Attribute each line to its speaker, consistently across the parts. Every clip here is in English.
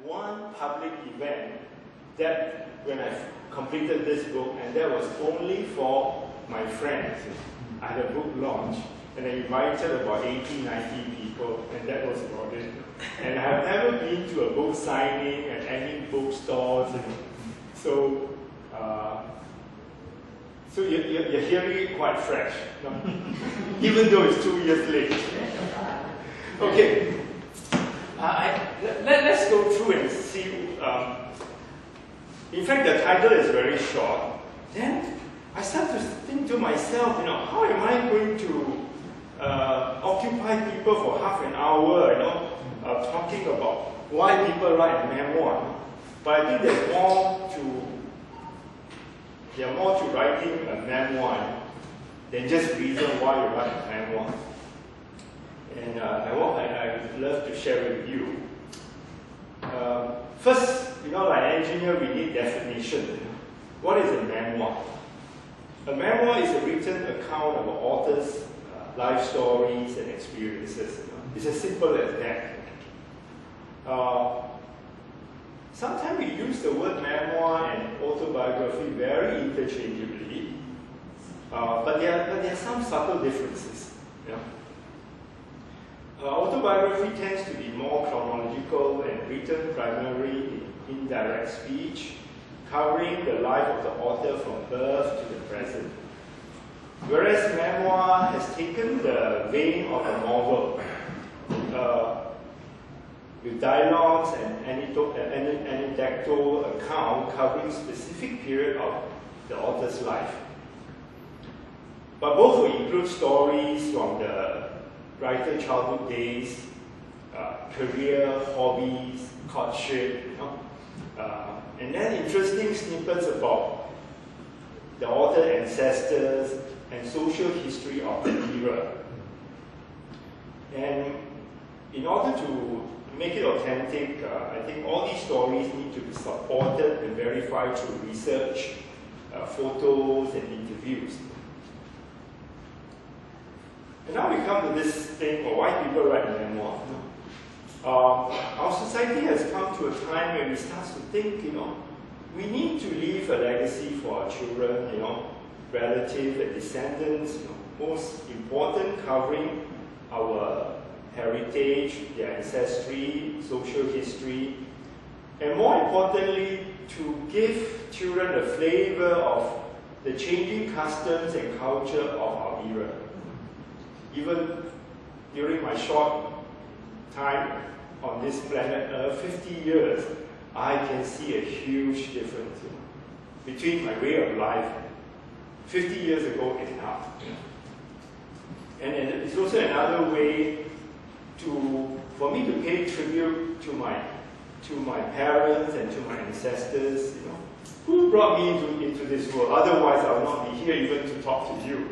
Speaker 1: one public event that when I completed this book, and that was only for my friends. I had a book launch, and I invited about 80, 90 people, and that was about it. And I have never been to a book signing at any bookstores. So, so you're hearing it quite fresh, no? Even though it's 2 years late. Okay, let's go through and see. In fact, the title is very short. Then I start to think to myself, how am I going to occupy people for half an hour, talking about why people write a memoir. But I think there's more to writing a memoir than just reason why you write a memoir. And I would love to share with you. First, like an engineer, we need definition. What is a memoir? A memoir is a written account of an author's life stories and experiences. It's as simple as that. Sometimes we use the word memoir and autobiography very interchangeably, but there are some subtle differences. Autobiography tends to be more chronological and written primarily in indirect speech, covering the life of the author from birth to the present. Whereas memoir has taken the vein of a novel, with dialogues and anecdotal account covering specific period of the author's life. But both will include stories from the writer's childhood days, career, hobbies, courtship, and then interesting snippets about the author ancestors and social history of the era. And in order to make it authentic, I think all these stories need to be supported and verified through research, photos, and interviews. And now we come to this thing of why people write a memoir. Our society has come to a time where we start to think, we need to leave a legacy for our children, relatives and descendants, most important, covering our heritage, their ancestry, social history, and more importantly, to give children a flavor of the changing customs and culture of our era. Even during my short time on this planet Earth, 50 years, I can see a huge difference between my way of life 50 years ago and now. And it's also another way for me to pay tribute to my parents and to my ancestors, who brought me into this world. Otherwise, I would not be here even to talk to you.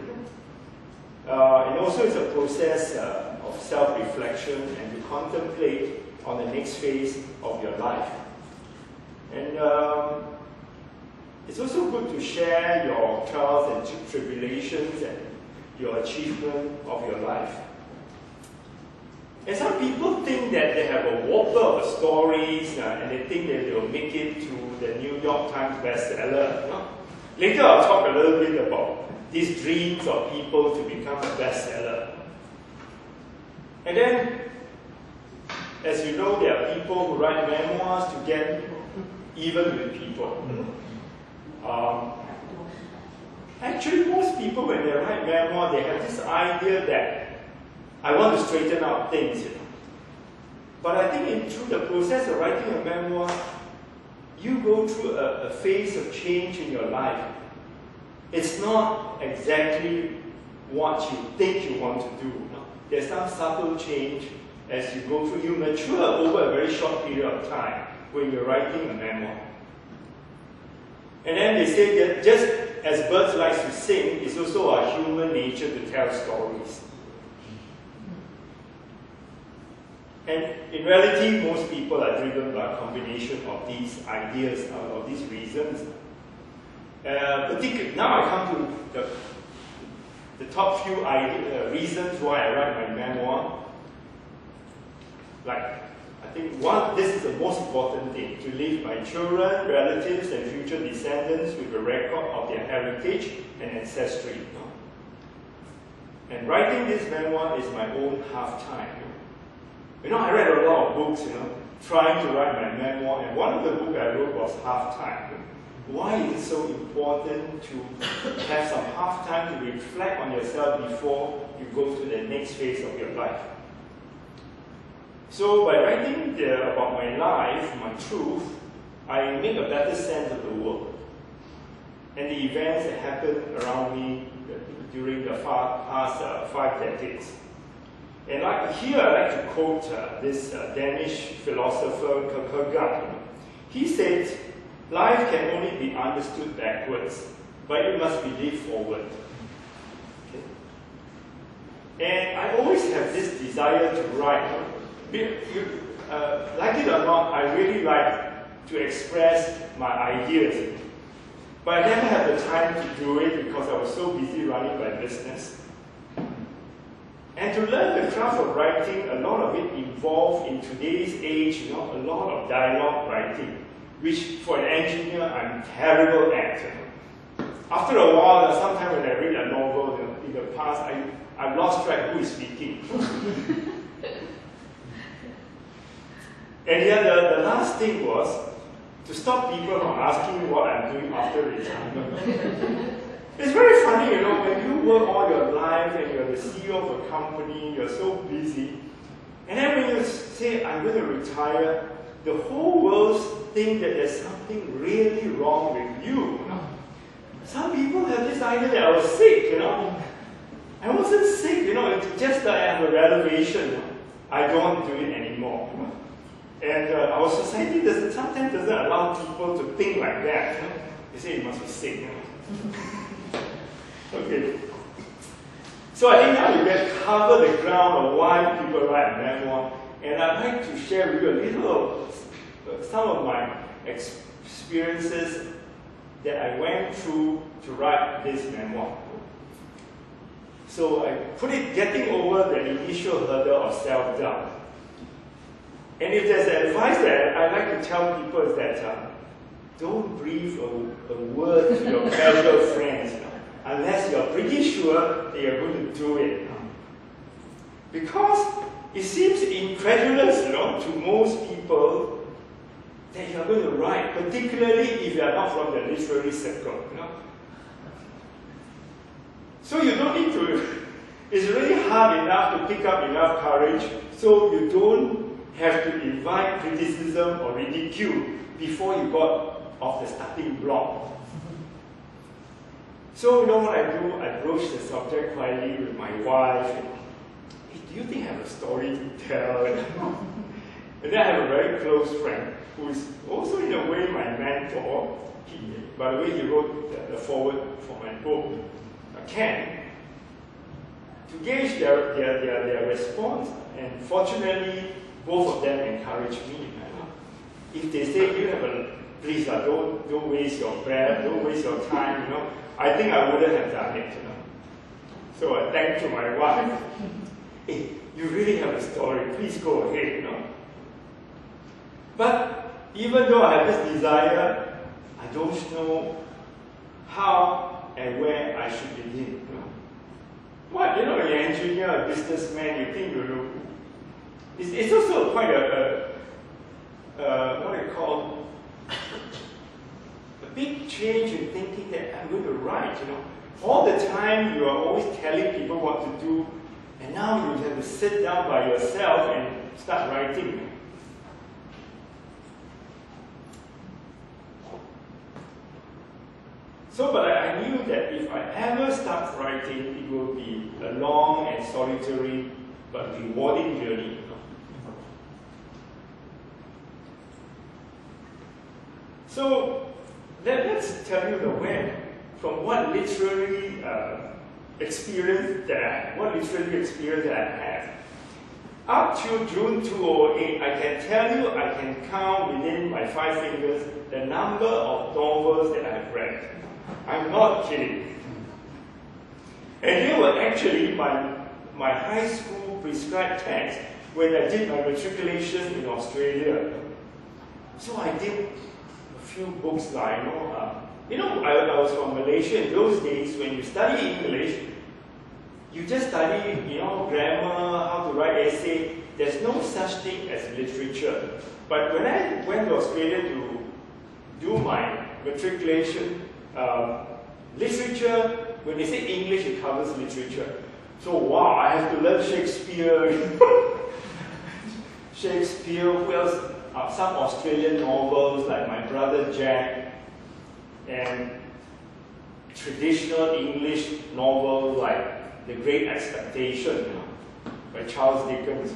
Speaker 1: And also, it's a process of self-reflection and to contemplate on the next phase of your life. And it's also good to share your trials and tribulations and your achievement of your life. And some people think that they have a whopper of stories and they think that they'll make it to the New York Times bestseller. Later I'll talk a little bit about these dreams of people to become a bestseller. And then, as you know, there are people who write memoirs to get even with people. Actually, most people, when they write memoir, they have this idea that I want to straighten out things. But I think through the process of writing a memoir, you go through a phase of change in your life. It's not exactly what you think you want to do. There's some subtle change as you go through. You mature over a very short period of time when you're writing a memoir. And then they say that just as birds like to sing, it's also our human nature to tell stories. And in reality, most people are driven by a combination of these ideas, of these reasons. Now I come to the top few reasons why I write my memoir. Like, I think this is the most important thing, to leave my children, relatives, and future descendants with a record of their heritage and ancestry. And writing this memoir is my own half-time. I read a lot of books, trying to write my memoir, and one of the books I wrote was half-time. Why is it so important to have some half-time to reflect on yourself before you go to the next phase of your life? So by writing about my life, my truth, I make a better sense of the world and the events that happened around me during the past 5 decades. And here I like to quote this Danish philosopher Kierkegaard. He said, "Life can only be understood backwards, but it must be lived forward." Okay? And I always have this desire to write. Like it or not, I really like to express my ideas. But I never had the time to do it because I was so busy running my business. And to learn the craft of writing, a lot of it involved in today's age, a lot of dialogue writing, which for an engineer, I'm terrible at. After a while, sometimes when I read a novel, in the past, I've lost track who is speaking. And yet the last thing was to stop people from asking me what I'm doing after retirement. It's very funny, when you work all your life and you're the CEO of a company, you're so busy, and then when you say, I'm going to retire, the whole world thinks that there's something really wrong with you. Some people have this idea that I was sick, I wasn't sick, it's just that I have a reservation. I don't do it anymore. And our society sometimes doesn't allow people to think like that. They say you must be sick. Okay. So I think now we can cover the ground of why people write a memoir, and I'd like to share with you a little some of my experiences that I went through to write this memoir. So I put it getting over the initial hurdle of self-doubt. And if there's advice that I like to tell people is that don't breathe a word to your casual friends unless you're pretty sure that you're going to do it. Because it seems incredulous, to most people that you're going to write, particularly if you're not from the literary circle. So you don't need to, it's really hard enough to pick up enough courage so you don't have to invite criticism or ridicule before you got off the starting block. So what I do? I broach the subject quietly with my wife. Hey, do you think I have a story to tell? And then I have a very close friend who is also in a way my mentor. By the way, he wrote the foreword for my book, Ken, to gauge their response. And fortunately, both of them encouraged me. If they say, please don't waste your breath, don't waste your time, I think I wouldn't have done it. So I thanked to my wife. Hey, you really have a story, please go ahead. But even though I have this desire, I don't know how and where I should begin. What, you're an engineer, a businessman, you think you look. It's also quite what I call a big change in thinking that I'm going to write, All the time you are always telling people what to do, and now you have to sit down by yourself and start writing. So, but I knew that if I ever start writing, it will be a long and solitary but rewarding journey. So, let's tell you the when. From what literary experience that I had. Up till June 2008, I can tell you, I can count within my 5 fingers the number of novels that I've read. I'm not kidding. And they were actually my high school prescribed text when I did my matriculation in Australia. So I did a few books like, I was from Malaysia. In those days, when you study English, you just study, grammar, how to write essay. There's no such thing as literature. But when I went to Australia to do my matriculation, literature, when they say English, it covers literature. So wow, I have to learn Shakespeare. Shakespeare, who else? Some Australian novels like My Brother Jack, and traditional English novels like The Great Expectation by Charles Dickens.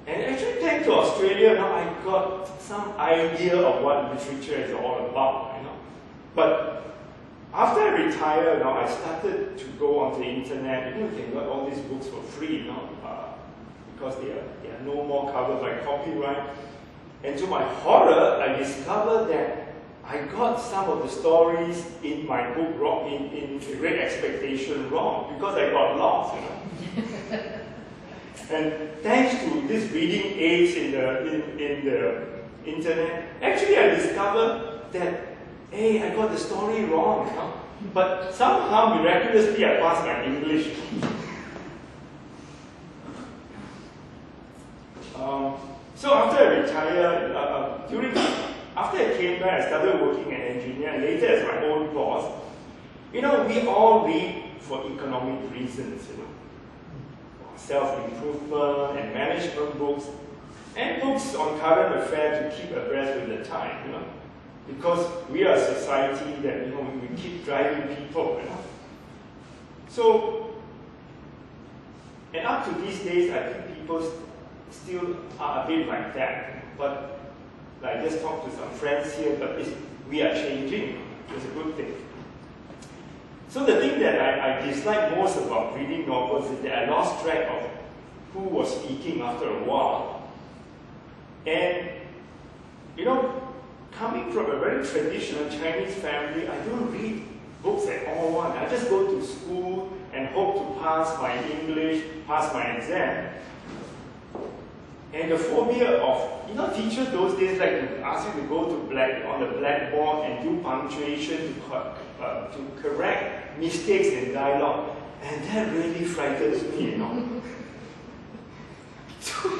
Speaker 1: And actually, thanks to Australia, now I got some idea of what literature is all about. But after I retired, I started to go on the internet. You can get all these books for free, because they are no more covered by copyright. And to my horror, I discovered that I got some of the stories in my book wrong, in Great Expectation wrong, because I got lost. And thanks to this reading aids in the internet, actually I discovered that, hey, I got the story wrong. But somehow, miraculously, I passed my English. So after I retired, after I came back, I started working as an engineer, and later as my own boss. We all read for economic reasons, self-improvement and management books, and books on current affairs to keep abreast with the time, because we are a society that, we keep driving people, So, and up to these days, I think people still are a bit like that. But I just talked to some friends here, but we are changing. It's a good thing. So the thing that I dislike most about reading novels is that I lost track of who was speaking after a while. And, coming from a very traditional Chinese family, I don't read books at all. I just go to school and hope to pass my English, pass my exam. And the phobia of, teachers those days like to ask you to go to on the blackboard and do punctuation to correct mistakes in dialogue. And that really frightens me, So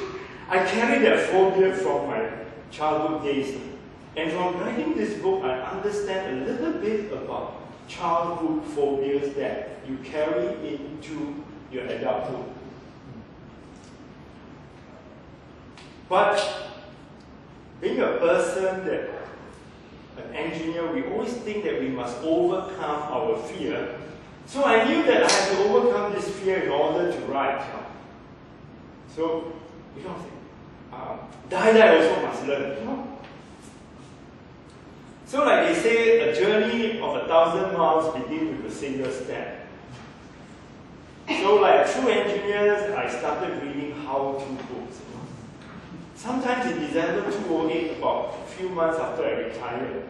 Speaker 1: I carry that phobia from my childhood days. And from writing this book, I understand a little bit about childhood phobias that you carry into your adulthood. But being a person an engineer, we always think that we must overcome our fear. So I knew that I had to overcome this fear in order to write. So, die also must learn. So like they say, a journey of 1,000 miles begins with a single step. So like true engineers, I started reading how-to books. Sometimes in December 2008, about a few months after I retired.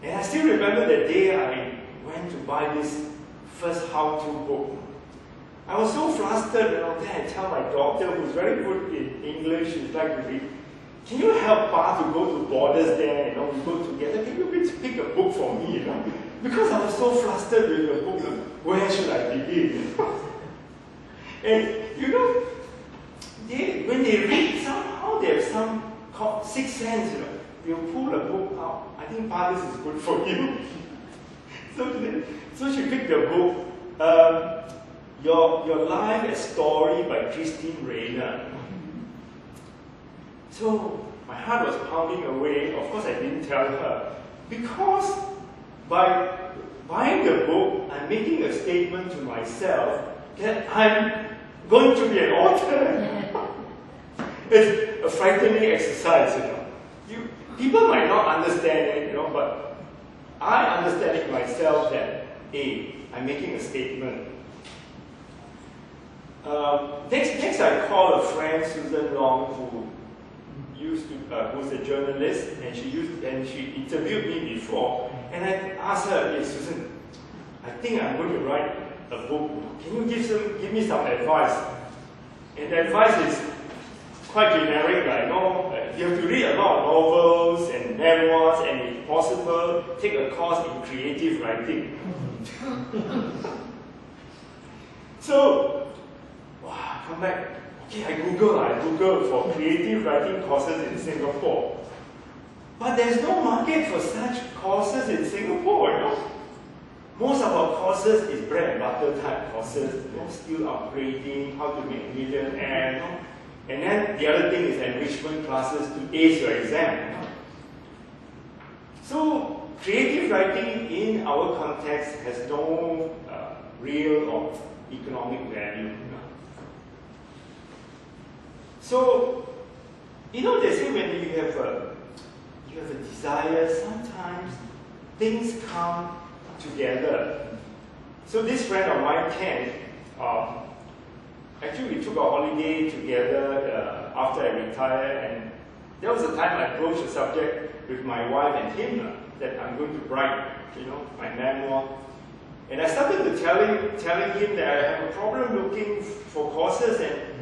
Speaker 1: And I still remember the day I went to buy this first how-to book. I was so flustered, then I tell my daughter, who's very good in English, she's like to read, can you help Pa to go to Borders there, we go together, can you please pick a book for me, Because I was so flustered with the book, where should I begin? And, when they read, somehow they have some sixth sense, They'll pull a book out. I think Pa, this is good for you. So she picked the book, Your Life, a Story by Christine Rayner. So my heart was pounding away. Of course, I didn't tell her. Because by buying the book, I'm making a statement to myself that I'm going to be an author. It's a frightening exercise, People might not understand it, but I understand it myself that, I'm making a statement. Next I called a friend, Susan Long, who's a journalist, and she interviewed me before. And I asked her, hey Susan, I think I'm going to write a book. Can you give me some advice? And the advice is, quite generic, like, you have to read a lot of novels and memoirs, and if possible, take a course in creative writing. So, wow, come back. Okay, I Googled for creative writing courses in Singapore. But there's no market for such courses in Singapore, Most of our courses is bread and butter type courses, skill upgrading, how to make millionaire, And then the other thing is enrichment classes to ace your exam. So creative writing in our context has no real or economic value. So, they say when you have a desire, sometimes things come together. So this friend of mine, Ken, actually we took a holiday together after I retired, and there was a time I broached the subject with my wife and him that I'm going to write, my memoir. And I started to telling him that I have a problem looking for courses, and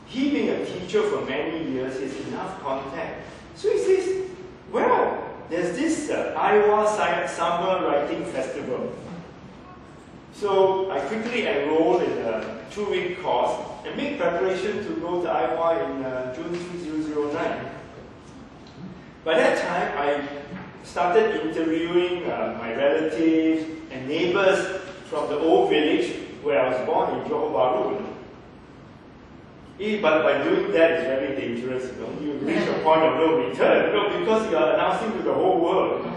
Speaker 1: he being a teacher for many years, he has enough contact. So he says, well, there's this Iowa Summer Writing Festival. So I quickly enrolled in a 2-week course and made preparation to go to Iowa in June 2009. By that time, I started interviewing my relatives and neighbors from the old village where I was born in Johor Bahru. But by doing that, it's very dangerous. You reach a point of no return, because you are announcing to the whole world.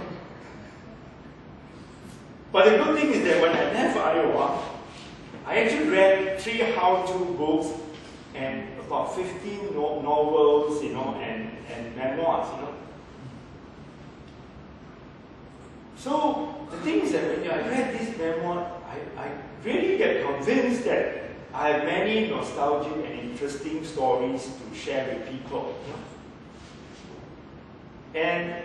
Speaker 1: But the good thing is that when I left Iowa, I actually read 3 how-to books and about 15 novels, and memoirs, So the thing is that when I read this memoir, I really get convinced that I have many nostalgic and interesting stories to share with people. And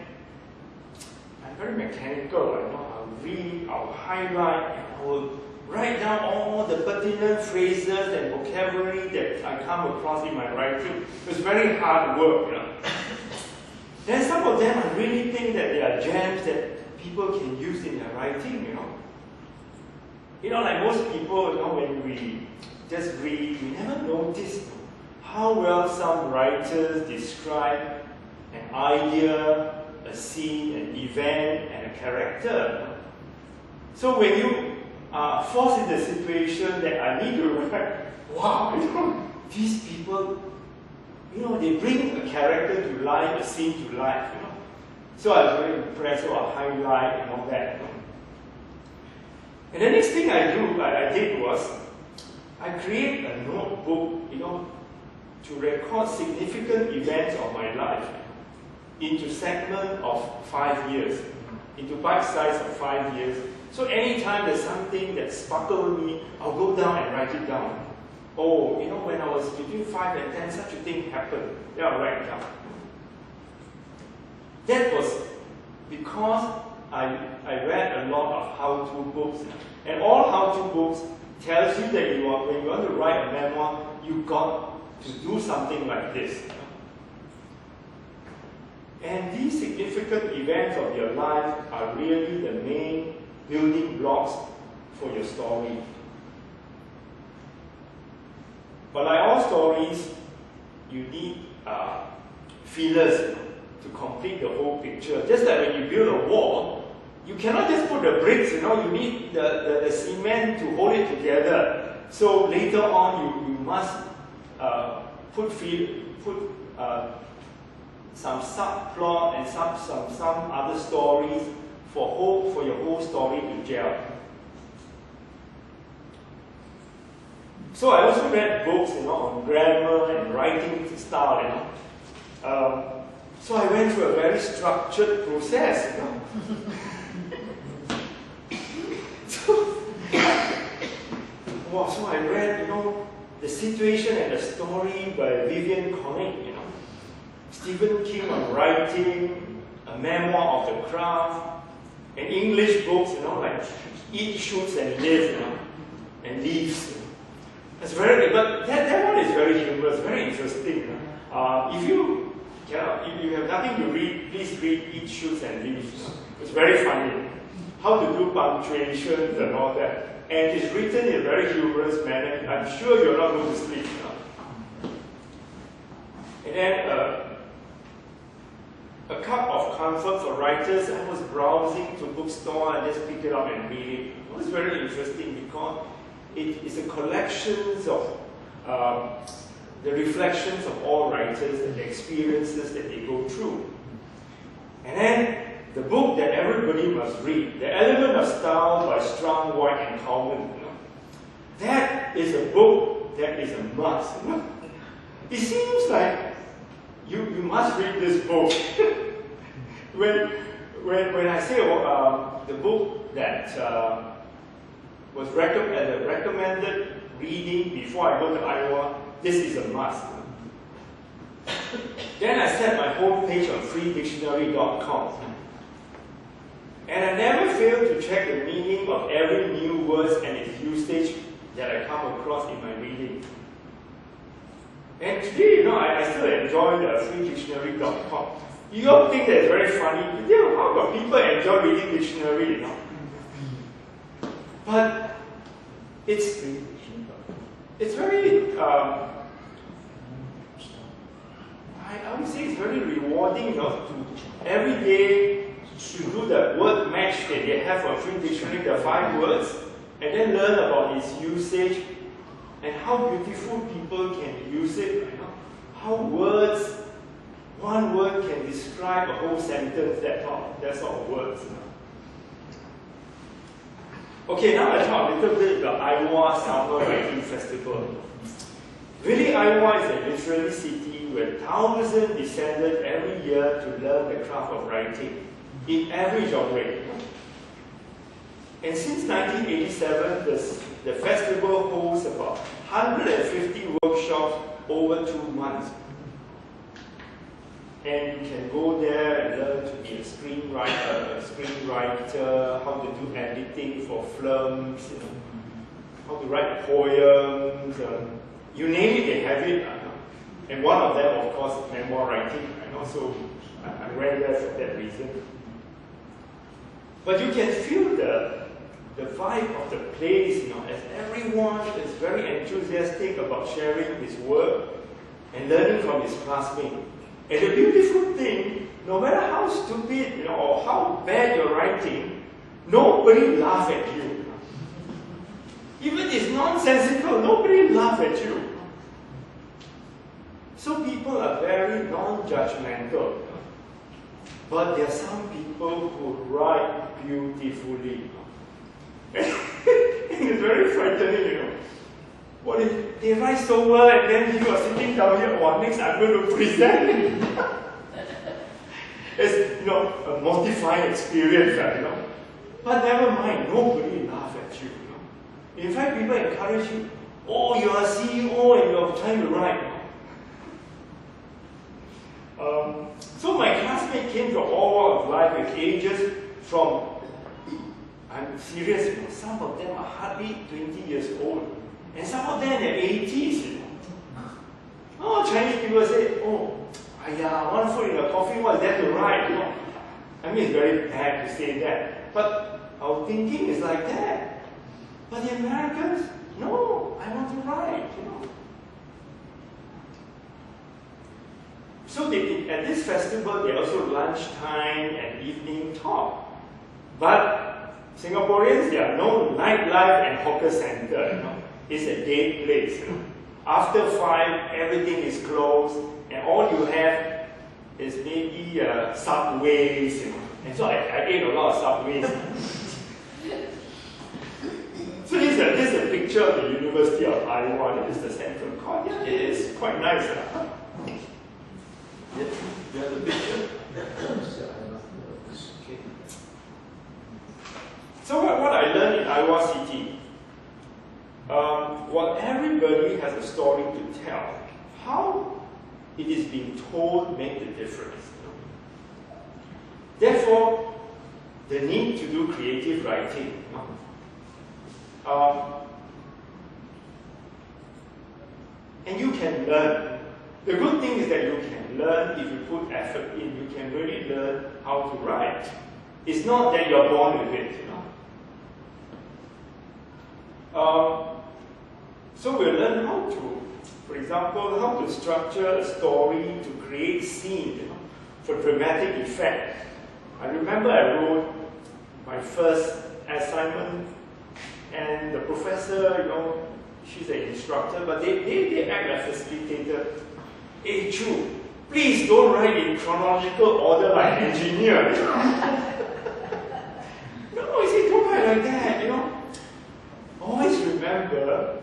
Speaker 1: I'm very mechanical. I'll read, I'll highlight, and I will write down all the pertinent phrases and vocabulary that I come across in my writing. It's very hard work. Then some of them I really think that they are gems that people can use in their writing. Like most people, when we just read, we never notice how well some writers describe an idea, a scene, an event, and a character. So when you are forced in the situation that I need to write, wow, these people, they bring a character to life, a scene to life. So I was very impressed, so I highlight and all that. And the next thing I did was, I create a notebook, to record significant events of my life into segments of 5 years, into bite size of 5 years. So anytime there's something that sparkled me, I'll go down and write it down. Oh, when I was between 5 and 10, such a thing happened. Then I'll write it down. That was because I read a lot of how-to books. And all how-to books tells you that when you want to write a memoir, you've got to do something like this. And these significant events of your life are really the main building blocks for your story. But like all stories, you need fillers to complete the whole picture. Just like when you build a wall, you cannot just put the bricks, you need the cement to hold it together. So later on, you must put some subplot and some other stories for your whole story to gel. So I also read books, on grammar and writing style, So I went through a very structured process, So I read, The Situation and the Story by Vivian Connick, Stephen King on writing, a memoir of the craft, and English books, like Eat, Shoots, and Live, and Leaves. It's very, but that one is very humorous, very interesting. If you have nothing to read, please read Eat, Shoots and Leaves. It's very funny. How to do punctuations and all that. And it's written in a very humorous manner. I'm sure you're not going to sleep. And then a cup of comfort for writers. I was browsing to bookstore and just pick it up and read it. It was very interesting because it is a collection of the reflections of all writers and the experiences that they go through. And then the book that everybody must read, The Element of Style by Strong, White and Coleman. That is a book that is a must. It seems like you must read this book. when I say the book that was recommended reading before I go to Iowa, this is a must. Then I set my homepage on freedictionary.com. And I never fail to check the meaning of every new word and its usage that I come across in my reading. And today, I still enjoy the freedictionary.com. You don't think that it's very funny? How come people enjoy reading dictionary, But it's very, I would say it's very rewarding, to every day to do the word match that they have for free dictionary, the 5 words, and then learn about its usage and how beautiful people can use it. How one word can describe a whole sentence. That's all words. Okay, now I talk a little bit about Iowa Summer Writing Festival. Really, Iowa is a literary city where thousands descended every year to learn the craft of writing, in every genre. And since 1987, the festival holds about 150 workshops over 2 months. And you can go there and learn to be a screenwriter, how to do editing for films, how to write poems, you name it, they have it. And one of them, of course, memoir writing. And also, I went there for that reason. But you can feel the vibe of the place, as everyone is very enthusiastic about sharing his work and learning from his classmates. And the beautiful thing, no matter how stupid or how bad you're writing, nobody laughs at you. Even if it's nonsensical, nobody laughs at you. So people are very non-judgmental. But there are some people who write beautifully. And it's very frightening, What if they write so well and then you are sitting down here, next I'm going to present. It's a mortifying experience, But never mind, nobody laughs at you, In fact, people encourage you, you're a CEO and you're trying to write. So my classmates came from all walks of life with ages from, I'm serious, some of them are hardly 20 years old. And some of them in their 80s, Chinese people say, one foot in a coffin, what's there to write, I mean, it's very bad to say that. But our thinking is like that. But the Americans, no, I want to write, So at this festival, they also lunchtime and evening talk. But Singaporeans, they are no nightlife and hawker center, It's a dead place. After 5, everything is closed, and all you have is maybe subways. And so I ate a lot of subways. So this is a picture of the University of Iowa. This is the Central Court. Yeah, it is quite nice. Yeah, you have the picture? Okay. So what I learned in Iowa City, while everybody has a story to tell, how it is being told makes the difference. Therefore, the need to do creative writing. And you can learn. The good thing is that you can learn if you put effort in. You can really learn how to write. It's not that you're born with it, you know. So we'll learn how to, for example, how to structure a story to create scenes, you know, for dramatic effect. I remember I wrote my first assignment, and the professor, you know, she's an instructor, but they act like facilitator. Hey, Choo, please don't write in chronological order like an engineer. No, he said, don't write like that, you know. Always remember,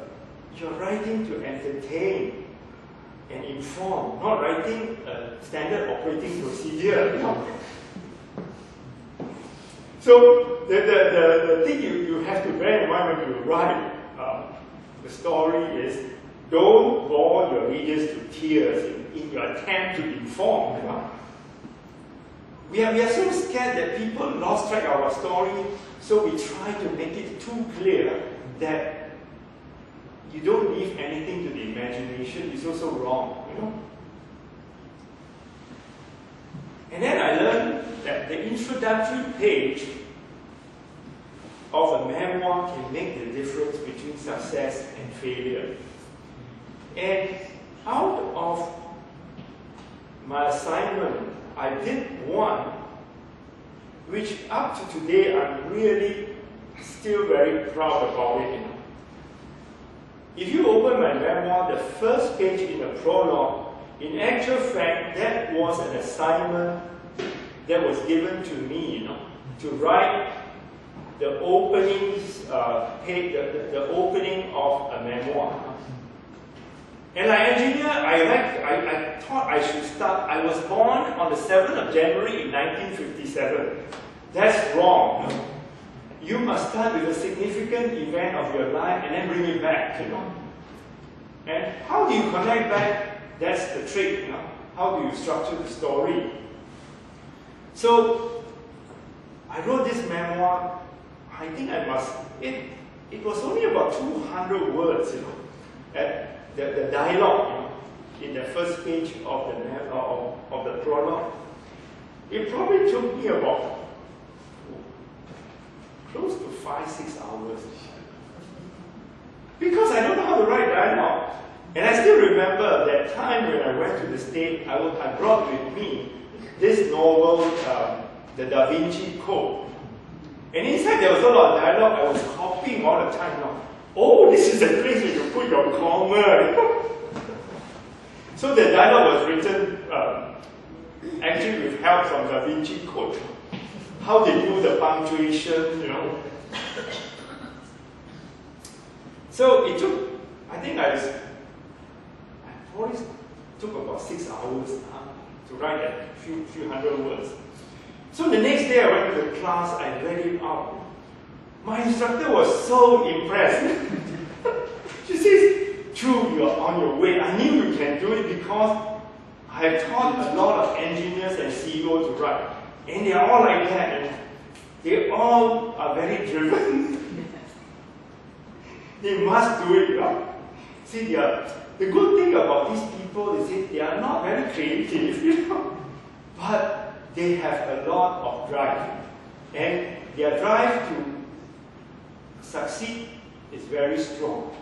Speaker 1: you're writing to entertain and inform, not writing a standard operating procedure, you know. So the thing you have to bear in mind when you write the story is, don't bore your readers to tears in your attempt to inform. You know? We are so scared that people lost track of our story, so we try to make it too clear that you don't leave anything to the imagination. It's also wrong, you know. And then I learned that the introductory page of a memoir can make the difference between success and failure. And out of my assignment, I did one, which up to today I'm really still very proud about it. If you open my memoir, the first page in the prologue, in actual fact, that was an assignment that was given to me, you know, to write the openings page, the opening of a memoir. And like engineer, I thought I should start. I was born on the 7th of January in 1957. That's wrong. You know? You must start with a significant event of your life and then bring it back, you know. And how do you connect back? That's the trick, you know. How do you structure the story? So I wrote this memoir. I think I must. It was only about 200 words, you know. The dialogue, you know, in the first page of the prologue. It probably took me about close to 5-6 hours. Because I don't know how to write dialogue. And I still remember that time when I went to the States, I brought with me this novel, The Da Vinci Code. And inside there was a lot of dialogue. I was copying all the time. Now, oh, this is the place where you put your comma. So the dialogue was written actually with help from Da Vinci Code. How they do the punctuation, you know. So it took, I think I probably took about 6 hours to write that few hundred words. So the next day I went to the class, I read it out. My instructor was so impressed. She says, Choo, you are on your way. I knew you can do it because I have taught a lot of engineers and CEOs to write. And they are all like that. And they all are very driven. They must do it. You know? See, the good thing about these people is that they are not very creative, you know, but they have a lot of drive. And their drive to succeed is very strong.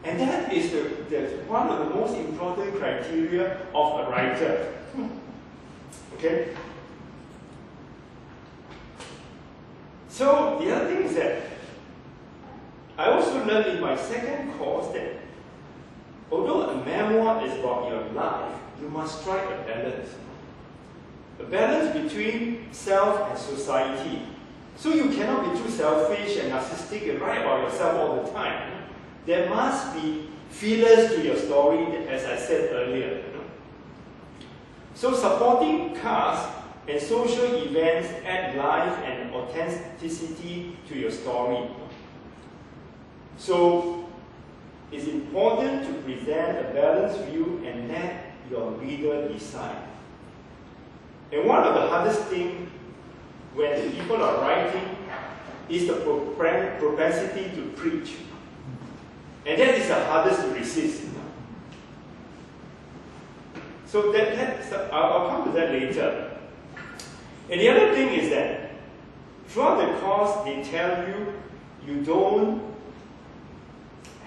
Speaker 1: And that is one of the most important criteria of a writer. Okay? So the other thing is that I also learned in my second course that although a memoir is about your life, you must strike a balance. A balance between self and society. So you cannot be too selfish and narcissistic and write about yourself all the time. There must be feelers to your story, as I said earlier. So supporting cast and social events add life and authenticity to your story. So it's important to present a balanced view and let your reader decide. And one of the hardest things when people are writing is the propensity to preach. And that is the hardest to resist. So I'll come to that later. And the other thing is that throughout the course, they tell you you don't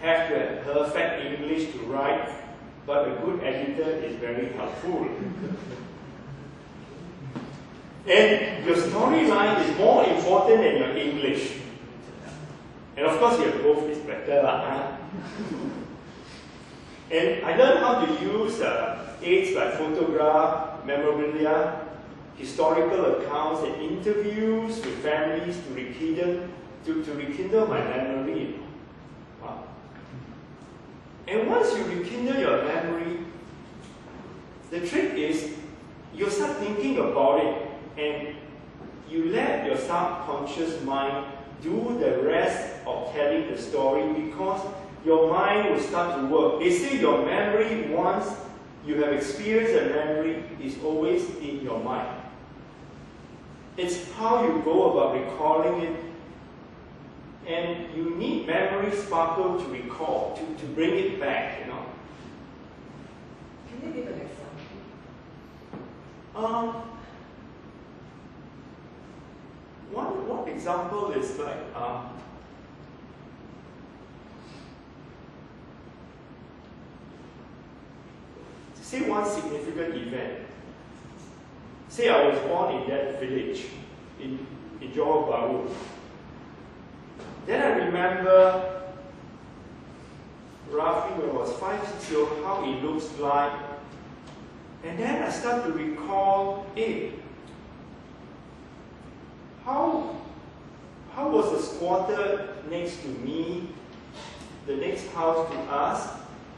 Speaker 1: have to have perfect English to write, but a good editor is very helpful. And your storyline is more important than your English. And of course, your both is better. And I learned how to use aids like photograph, memorabilia, historical accounts, and interviews with families to rekindle my memory. Wow. And once you rekindle your memory, the trick is you start thinking about it and you let your subconscious mind do the rest of telling the story because your mind will start to work. They say your memory, once you have experienced a memory, is always in your mind. It's how you go about recalling it. And you need memory sparkle to recall, to bring it back, you know.
Speaker 2: Can you give an example?
Speaker 1: One example is like, say one significant event. Say I was born in that village, in Johor Bahru. Then I remember, roughly when I was 5, 6 years old, how it looks like. And then I start to recall, how was the squatter next to me, the next house to us?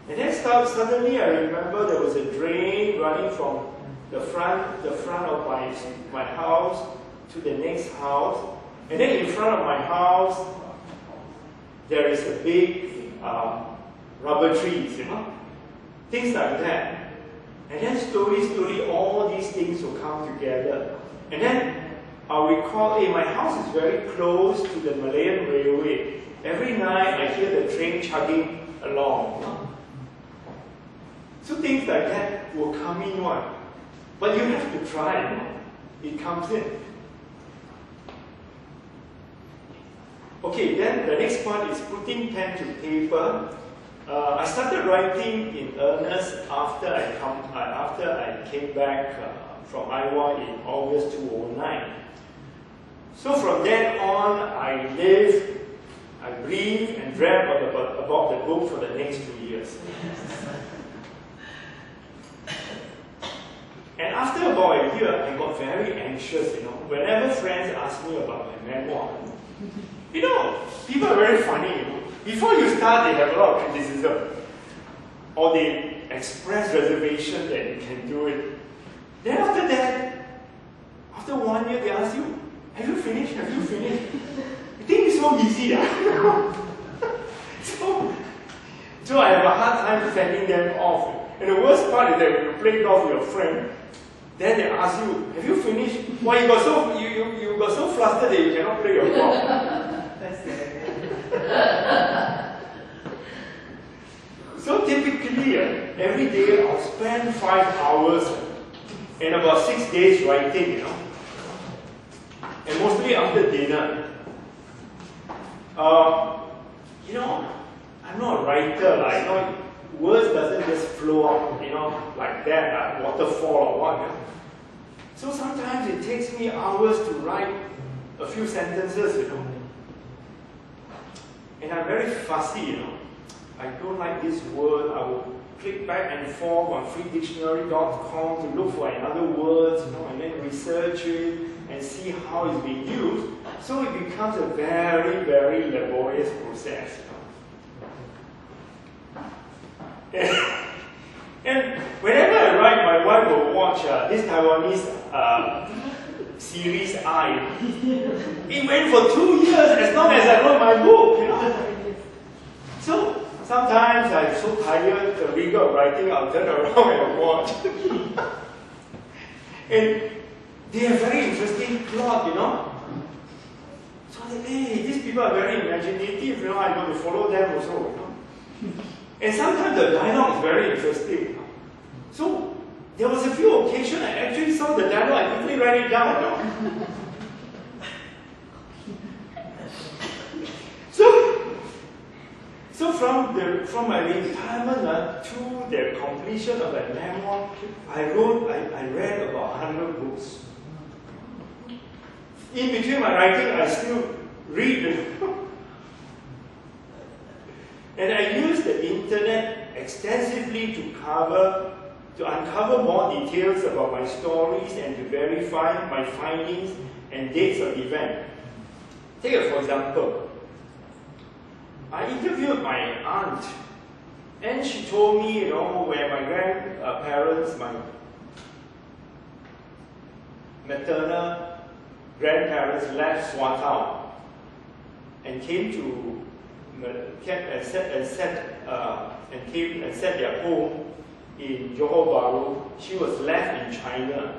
Speaker 1: And then suddenly I remember there was a drain running from the front of my house to the next house. And then in front of my house, there is a big rubber trees, you know, things like that. And then slowly, all these things will come together. And then I'll recall, my house is very close to the Malayan railway. Every night I hear the train chugging along. You know? So things like that will come in one. But you have to try, you know? It comes in. Okay, then the next part is putting pen to paper. I started writing in earnest after I came back from Iowa in August 2009. So from then on, I lived, I breathed, and dreamt about the book for the next 2 years. And after about a year, I got very anxious, you know. Whenever friends ask me about my memoir, you know, people are very funny, you know. Before you start, they have a lot of criticism. Or they express reservation that you can do it. Then after that, after 1 year, they ask you, have you finished? Have you finished? You think it's so easy, So I have a hard time fending them off. And the worst part is that when you play golf with your friend, then they ask you, have you finished? Why you got so flustered that you cannot play your golf?
Speaker 2: That's good.
Speaker 1: So typically, every day I'll spend 5 hours and about 6 days writing, you know. And mostly after dinner. You know, I'm not a writer, like, you know, words doesn't just flow out, you know, like that, like waterfall or what, you know. So sometimes it takes me hours to write a few sentences, you know. And I'm very fussy, you know. I don't like this word. I will click back and forth on freedictionary.com to look for another words, you know, and then research it and see how it's being used. So it becomes a very, very laborious process. You know? And whenever I write, my wife will watch this Taiwanese series I. It went for 2 years as long as I wrote my book, you know. So sometimes I'm so tired, the rigor of writing, I'll turn around and watch. And they have very interesting plot, you know. So I think, hey, these people are very imaginative, you know, I'm going to follow them also, you know. And sometimes the dialogue is very interesting. So there was a few occasions I actually saw the dialogue, I quickly write it down. So from my retirement to the completion of that memoir, I read about 100 books. In between my writing, I still read. And I use the internet extensively to uncover more details about my stories and to verify my findings and dates of event. Take for example, I interviewed my aunt, and she told me, where my grandparents, my maternal grandparents left Swatao and came to set their home in Johor Bahru. She was left in China.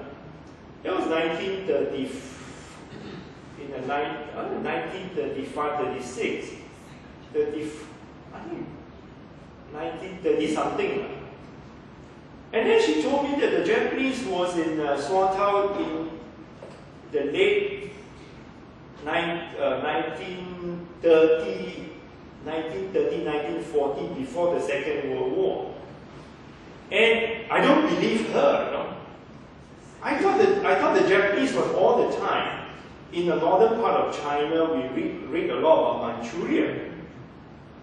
Speaker 1: That was 1935, 36. I think 1930 something. And then she told me that the Japanese was in Swatao in the late 1930, 1940, before the Second World War. And I don't believe her, I thought the Japanese was all the time in the northern part of China. We read a lot about Manchuria.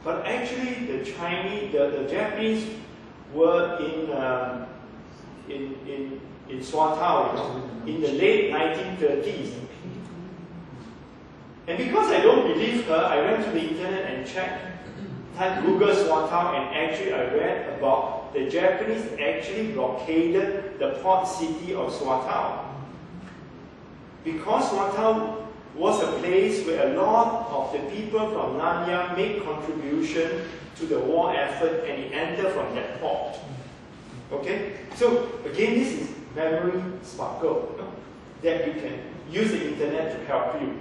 Speaker 1: But actually, the Japanese were in Swatao, in the late 1930s. And because I don't believe her, I went to the internet and typed Google Swatao, and actually I read about the Japanese actually blockaded the port city of Swatao. Because Swatao was a place where a lot of the people from Nanyang made contribution to the war effort, and it entered from that port. Okay? So, again, this is memory sparkle, that you can use the internet to help you.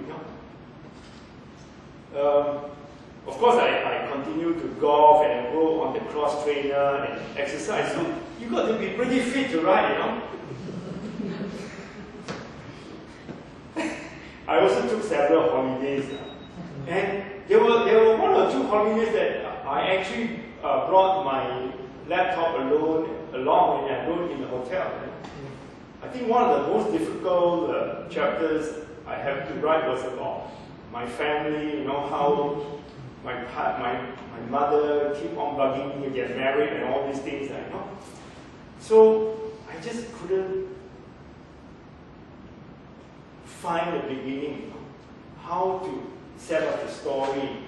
Speaker 1: Of course, I continue to golf and go on the cross trainer and exercise. So, you got to be pretty fit to ride, I also took several holidays, and there were one or two holidays that I actually brought my laptop along when I wrote in the hotel. I think one of the most difficult chapters I have to write was about my family, how my mother keep on bugging me to get married and all these things, So I just couldn't find the beginning, how to set up the story.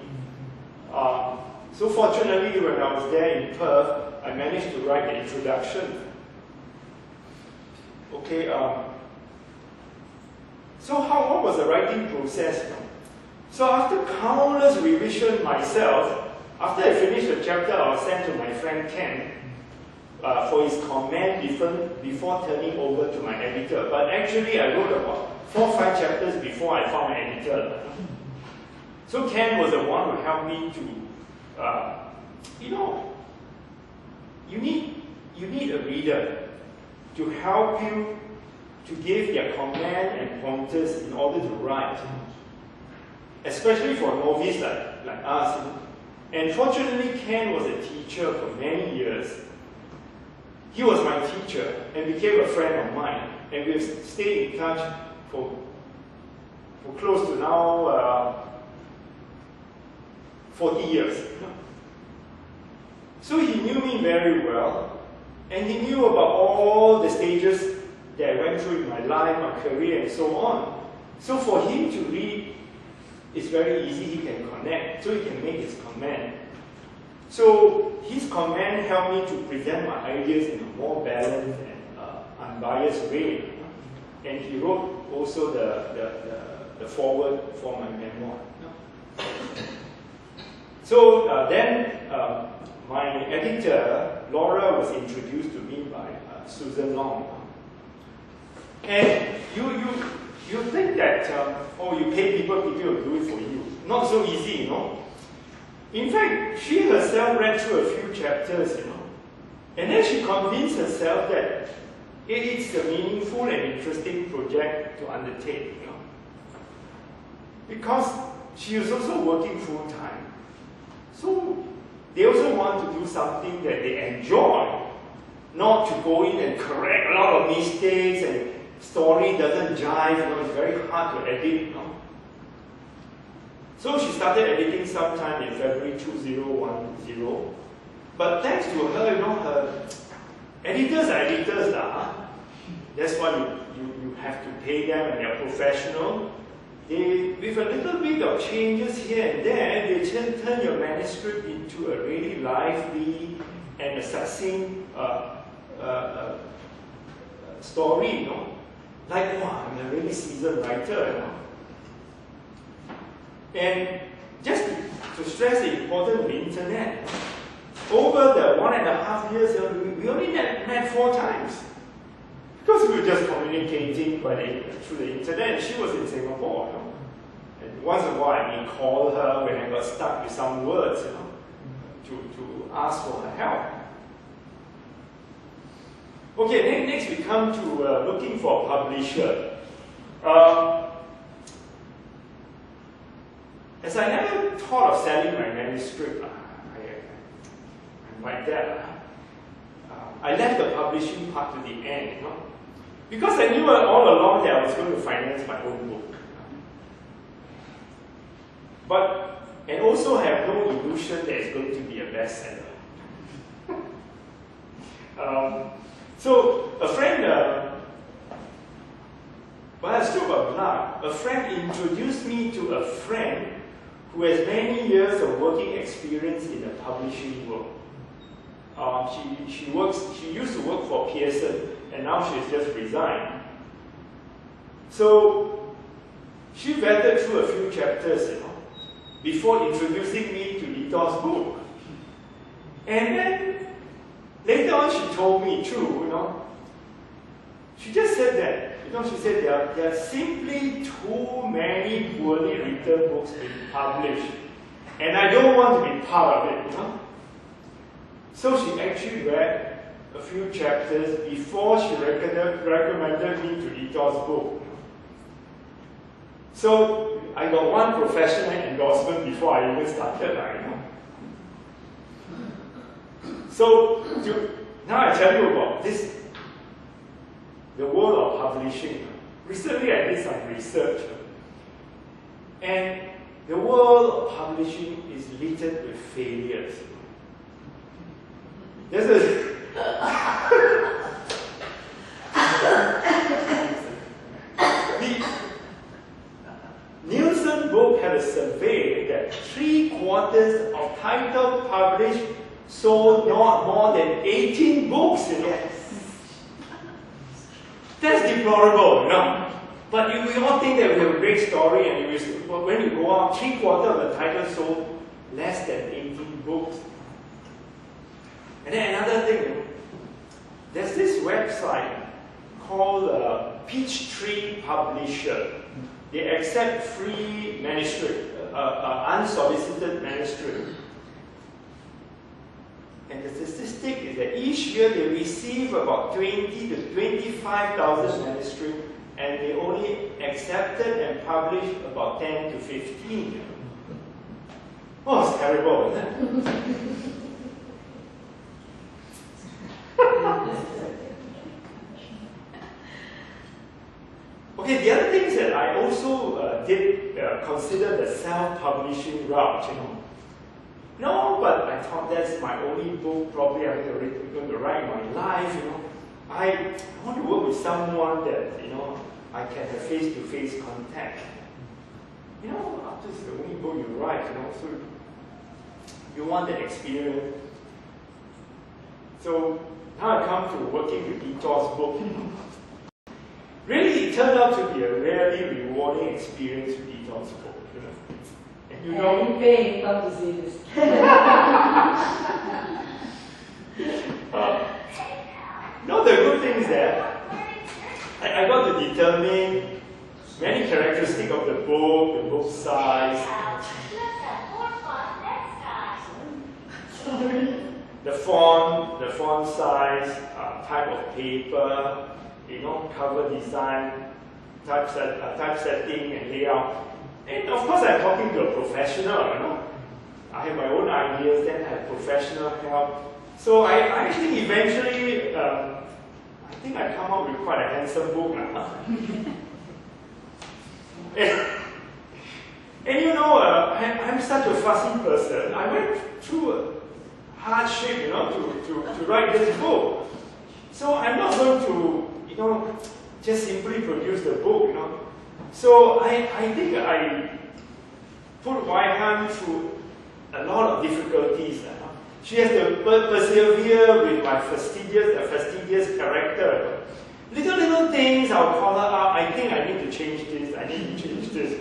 Speaker 1: So fortunately, when I was there in Perth, I managed to write the introduction. Okay, so what was the writing process? So after countless revision myself, after I finished the chapter, I was sent to my friend Ken for his comment before turning over to my editor. But actually, I wrote about 4 or 5 chapters before I found an editor. So Ken was the one who helped me to, you need a reader to help you to give their comment and pointers in order to write, especially for novice like us. And fortunately, Ken was a teacher for many years. He was my teacher and became a friend of mine, and we've stayed in touch for close to now 40 years. So he knew me very well, and he knew about all the stages that I went through in my life, my career, and so on. So for him to read, it's very easy. He can connect, so he can make his comment. So his comment helped me to present my ideas in a more balanced and unbiased way. And he wrote also the foreword for my memoir. So then my editor, Laura, was introduced to me by Susan Long. And you think that, you pay people will do it for you. Not so easy, In fact, she herself read through a few chapters, And then she convinced herself that it's a meaningful and interesting project to undertake, you know. Because she is also working full time. So they also want to do something that they enjoy, not to go in and correct a lot of mistakes and story doesn't jive, you know, it's very hard to edit, you know. So she started editing sometime in February 2010. But thanks to her, you know, her editors are editors, huh? That's why you have to pay them and they're professional. They, with a little bit of changes here and there, they turn your manuscript into a really lively and a succinct story, you know. Like, wow, I'm a really seasoned writer, you know. And just to stress the importance of the internet, over the 1.5 years, we only met 4 times. Because we were just communicating through the internet. She was in Singapore, you know. And once in a while, I may call her when I got stuck with some words, you know, to ask for her help. Okay, next we come to looking for a publisher. As I never thought of selling my manuscript, I'm like that. I left the publishing part to the end, you know, because I knew all along that I was going to finance my own book. And also have no illusion that it's going to be a bestseller. So a friend, by a stroke of luck, a friend introduced me to a friend who has many years of working experience in the publishing world. She used to work for Pearson, and now she's just resigned. So she vetted through a few chapters, you know, before introducing me to Lito's book. And then later on, she told me, Choo, you know, she just said that, you know, she said there are simply too many poorly written books being published, and I don't want to be part of it, you know. So she actually read a few chapters before she recommended me to Lito's book. So I got one professional endorsement before I even started, you know. So now I tell you about this, the world of publishing. Recently I did some research, and the world of publishing is littered with failures. There's a Nielsen book had a survey that 3/4 of titles published sold not more than 18 books, you know.
Speaker 2: Yes.
Speaker 1: That's deplorable, you know. But we all think that we have a great story, and when you go out, 3/4 of the titles sold less than 18 books. And then another thing, there's this website called Peachtree Publisher. They accept free manuscript, unsolicited manuscript. And the statistic is that each year they receive about 20 to 25,000 manuscripts, and they only accepted and published about 10 to 15. Oh, it's terrible, isn't it? Okay, the other thing is that I also did consider the self-publishing route, you know. No, but I thought that's my only book, probably I'm going to write my life, you know. I want to work with someone that, you know, I can have face-to-face contact. You know, after it's the only book you write, you know, so you want that experience. So now I come to working with Lito's book. Really, it turned out to be a really rewarding experience with Lito's book, you know. And you know,
Speaker 2: you pay come to see this.
Speaker 1: no, the good thing is that I got to determine many characteristics of the book size.
Speaker 2: Sorry.
Speaker 1: the font size, type of paper, cover design, typesetting and layout. And of course, I'm talking to a professional. I have my own ideas, then I have professional help. So I think eventually, I think I come up with quite a handsome book now. And I'm such a fussy person. I went through a hardship, to write this book. So I'm not going to, just simply produce the book, So I think I put Wai Han through a lot of difficulties. She has to persevere with my fastidious character. Little things, I'll call her out. I think I need to change this. I need to change this.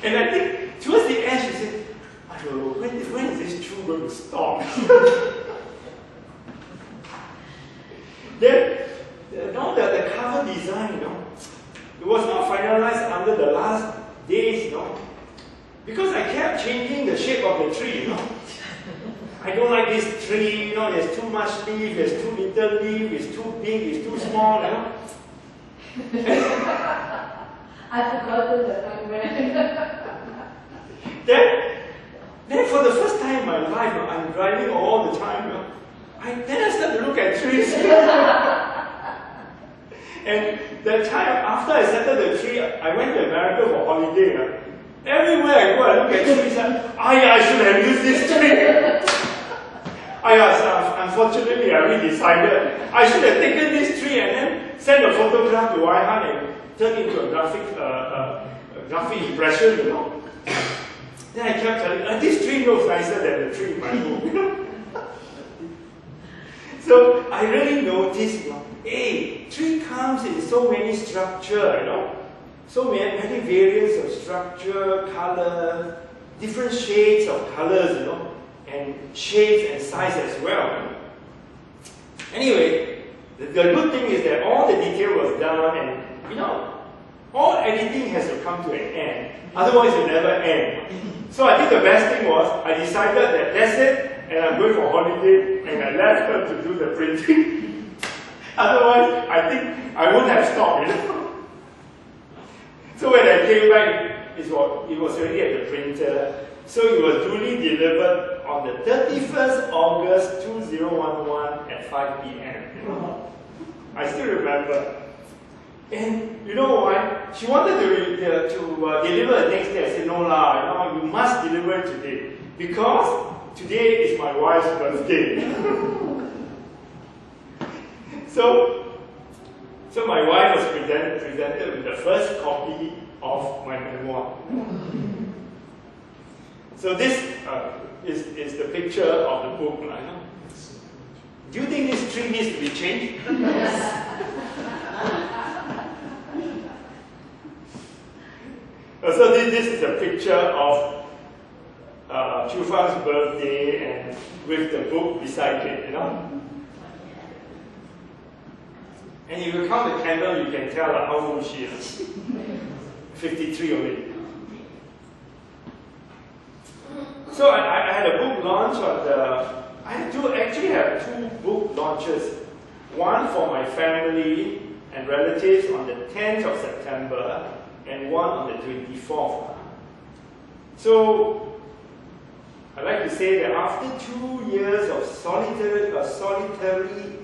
Speaker 1: And I think towards the end, she said, "I don't know, when is this Choo going to stop?" Then, the cover design, it was not finalized under the last days, because I kept changing the shape of the tree, I don't like this tree, there's too much leaf, there's too little leaf, it's too big, it's too small,
Speaker 2: I forgot the camera.
Speaker 1: Then for the first time in my life, I'm driving all the time, then I start to look at trees. And the time after I settled the tree, I went to America for holiday. Everywhere I go, I look at trees, I should have used this tree. Unfortunately, I already decided I should have taken this tree and then sent a photograph to Wai Han and turned it into a graphic impression, Then I kept telling, this tree looks nicer than the tree in my book, So I really noticed, tree comes in so many structure, so many variants of structure, color, different shades of colors, and shapes and size as well. Anyway, the good thing is that all the detail was done, and all editing has to come to an end. Otherwise, it will never end. So I think the best thing was I decided that that's it, and I'm going for holiday, and I left her to do the printing. Otherwise, I think I wouldn't have stopped, So when I came back, it was already at the printer. So it was duly delivered on the 31st August 2011 at 5 p.m. I still remember. And you know why? She wanted to deliver the next day. I said, no you must deliver today. Because today is my wife's birthday. So my wife was presented with the first copy of my memoir. So this is the picture of the book. Do you think this tree needs to be changed? So this is a picture of Choo Fang's birthday and with the book beside it, And if you count the candle, you can tell how old she is. 53 only. So I had a book launch I actually have two book launches. One for my family and relatives on the 10th of September, and one on the 24th. So I like to say that after 2 years of solitary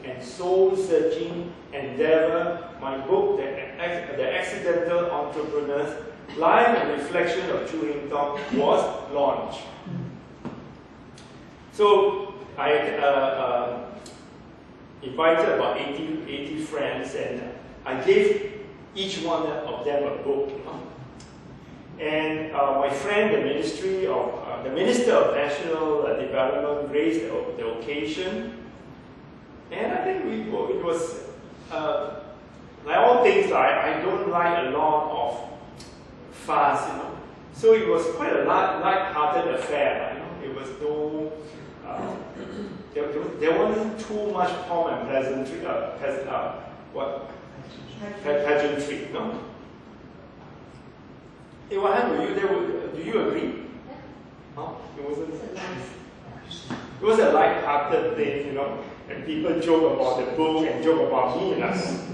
Speaker 1: and soul-searching endeavor, my book, The Accidental Entrepreneur's Life and Reflection of Choo Heng Thong, was launched. So I invited about 80 friends, and I gave each one of them a book. And my friend, the Minister of National Development, raised the occasion. And I think it was, like all things, I don't like a lot of fuss, So it was quite a light-hearted affair, It was no, there wasn't too much pomp and pleasantry, pageantry, no? Hey, what happened? Do you agree? Huh? It wasn't. It was a light-hearted thing, you know, and people joke about the book and joke about me and us.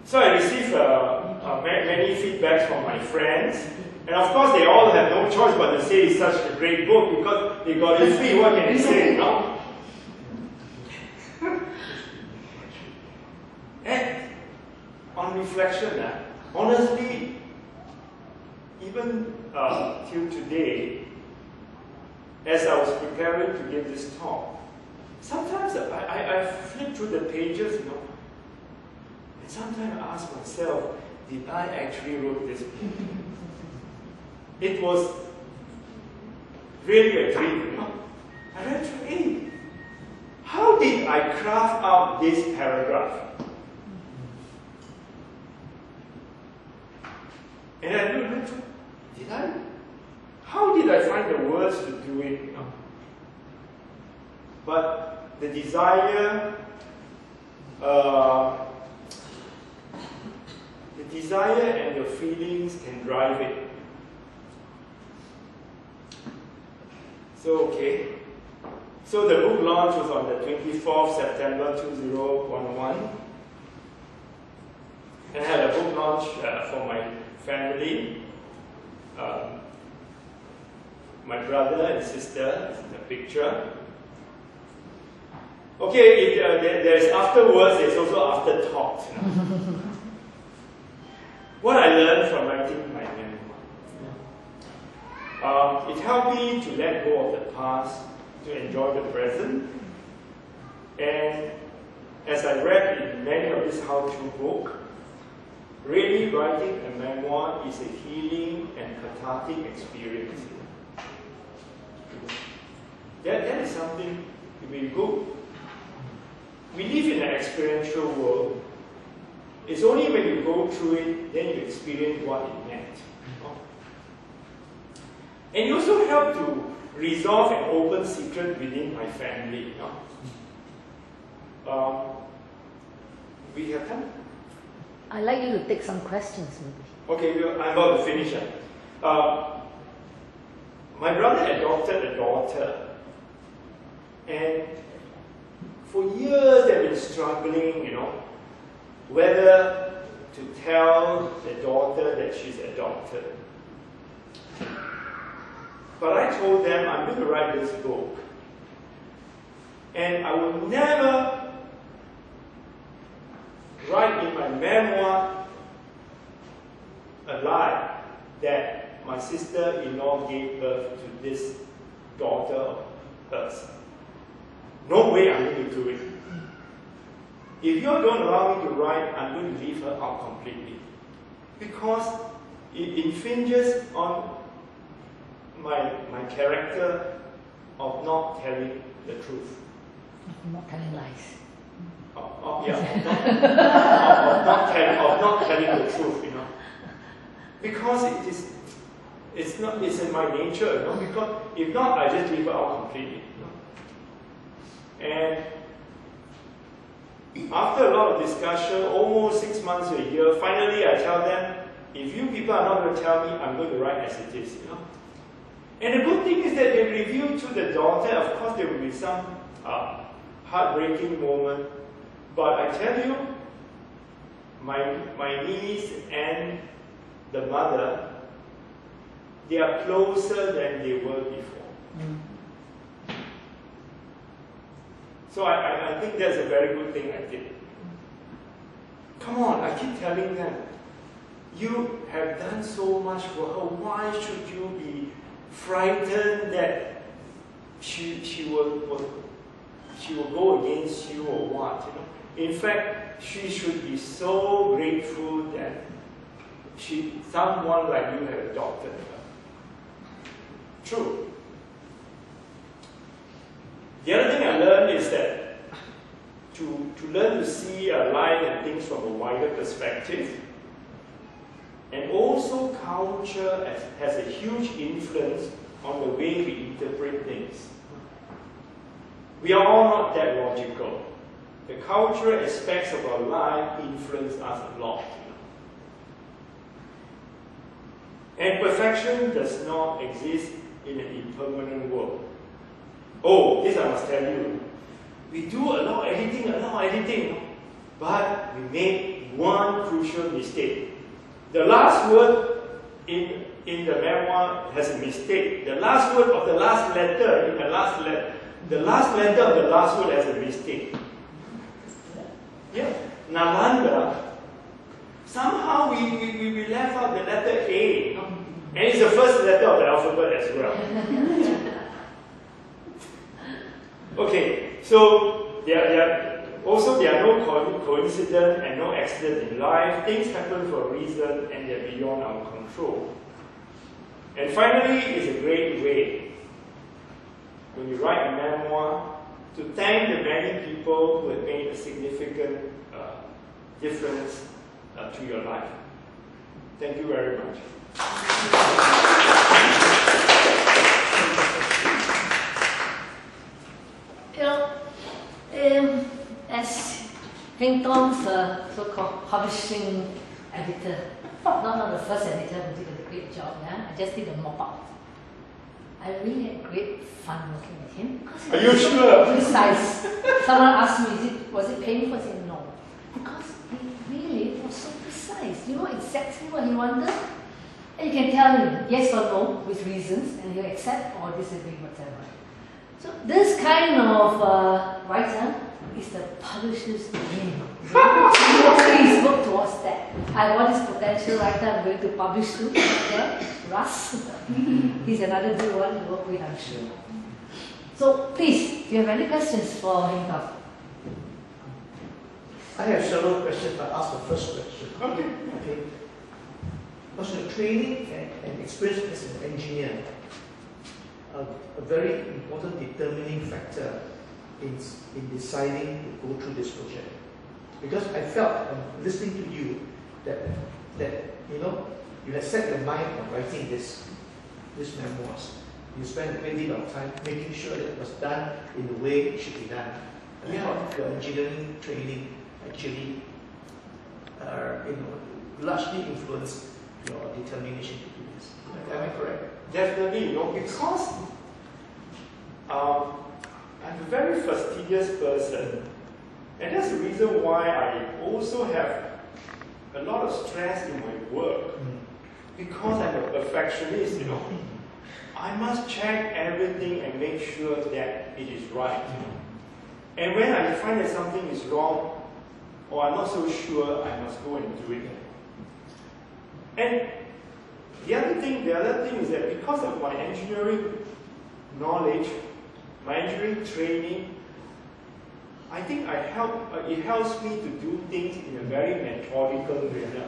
Speaker 1: So I received many feedbacks from my friends, and of course they all have no choice but to say it's such a great book because they got it free. What can they say, you know? And on reflection, honestly, even till today, as I was preparing to give this talk, sometimes I flip through the pages, you know, and sometimes I ask myself, did I actually wrote this book? It was really a dream, you know. I read through it. How did I craft out this paragraph? And I looked through, did I? How did I find the words to do it? You know? But the desire and your feelings can drive it. So, okay. So the book launch was on the 24th September 2011. And I had a book launch for my family. My brother and sister in the picture. Okay, there's afterwards, there's also afterthought. You know? What I learned from writing my memoir. It helped me to let go of the past, to enjoy the present. And as I read in many of these how-to books, really writing a memoir is a healing and cathartic experience. That is something we go. We live in an experiential world. It's only when you go through it, then you experience what it meant. And it also helped to resolve an open secret within my family. We have time?
Speaker 2: I'd like you to take some questions, maybe.
Speaker 1: Okay, I'm about to finish. My brother adopted a daughter. And for years they've been struggling, you know, whether to tell the daughter that she's adopted. But I told them I'm going to write this book. And I will never write in my memoir a lie that my sister-in-law gave birth to this daughter of hers. No way I'm going to do it. If you don't allow me to write, I'm going to leave her out completely. Because it infringes on my character of not telling the truth.
Speaker 2: Not telling lies.
Speaker 1: Of not telling the truth, you know. Because it's in my nature, you know, because if not, I just leave her out completely. And after a lot of discussion, almost 6 months to a year, finally I tell them, if you people are not going to tell me, I'm going to write as it is, you know. And the good thing is that they reveal to the daughter, of course there will be some heartbreaking moment, but I tell you, my niece and the mother, they are closer than they were before. So I think that's a very good thing I did. Come on, I keep telling them, you have done so much for her, why should you be frightened that she will go against you or what, you know? In fact, she should be so grateful that someone like you have adopted her. True. The other thing I learned is that to learn to see life and things from a wider perspective, and also culture has a huge influence on the way we interpret things. We are all not that logical. The cultural aspects of our life influence us a lot. And perfection does not exist in an impermanent world. Oh, this I must tell you. We do a lot of editing, but we made one crucial mistake. The last word in the memoir has a mistake. The last word of the last letter in the last letter. The last letter of the last word has a mistake. Yeah. Nalanda, somehow we left out the letter A. And it's the first letter of the alphabet as well. Okay, so there are no coincidence and no accident in life. Things happen for a reason and they're beyond our control. And finally, it's a great way, when you write a memoir, to thank the many people who have made a significant difference to your life. Thank you very much.
Speaker 2: As Heng Thong's so-called publishing editor, not the first editor who did a great job, yeah? I just did a mop-up. I really had great fun working with him because
Speaker 1: Are you sure?
Speaker 2: Precise. Someone asked me, was it painful? I said no, because he really was so precise. You know exactly what he wanted, and you can tell him yes or no with reasons, and he'll accept or disagree, whatever. So this kind of writer is the publisher's dream. Please work towards that. I want this potential writer I'm going to publish to. Okay? Russ. He's another good one to work with, I'm sure. So please, do you have any questions for Heng Thong?
Speaker 3: I have several questions, but I'll ask the first question. Okay. Because your training and experience as an engineer, a very important determining factor in deciding to go through this project. Because I felt, listening to you, that you had set your mind on writing this memoirs. You spent a great deal of time making sure that it was done in the way it should be done. And I thought your engineering training actually largely influenced your determination to do this. Am I correct?
Speaker 1: Definitely, because I'm a very fastidious person, and that's the reason why I also have a lot of stress in my work, because I'm a perfectionist, I must check everything and make sure that it is right. And when I find that something is wrong, or I'm not so sure, I must go and do it. And the other thing is that because of my engineering knowledge, my engineering training, I think it helps me to do things in a very methodical manner.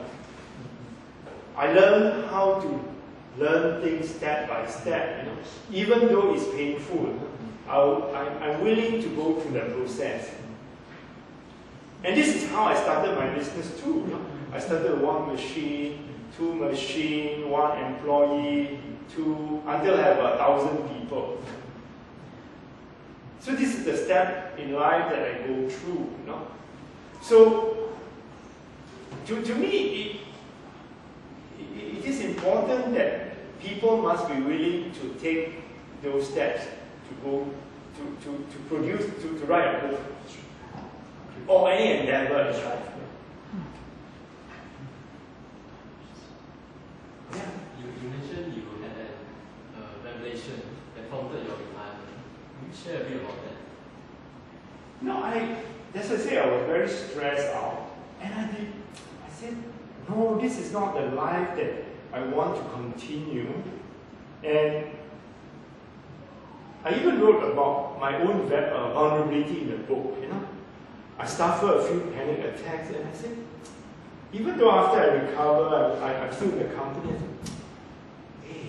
Speaker 1: I learn how to learn things step by step, even though it's painful. I'm willing to go through the process. And this is how I started my business too. I started one machine, two machine, one employee, until I have 1,000 people. So this is the step in life that I go through. So to me, it is important that people must be willing to take those steps to go to produce, to write a book, or any endeavor in life.
Speaker 4: You mentioned you had a revelation that prompted your retirement. Can you share a bit about that?
Speaker 1: No, as I say, I was very stressed out, and I said, no, this is not the life that I want to continue. And I even wrote about my own vulnerability in the book. I suffered a few panic attacks, and I said, even though after I recover, I'm still in the company, I said, hey,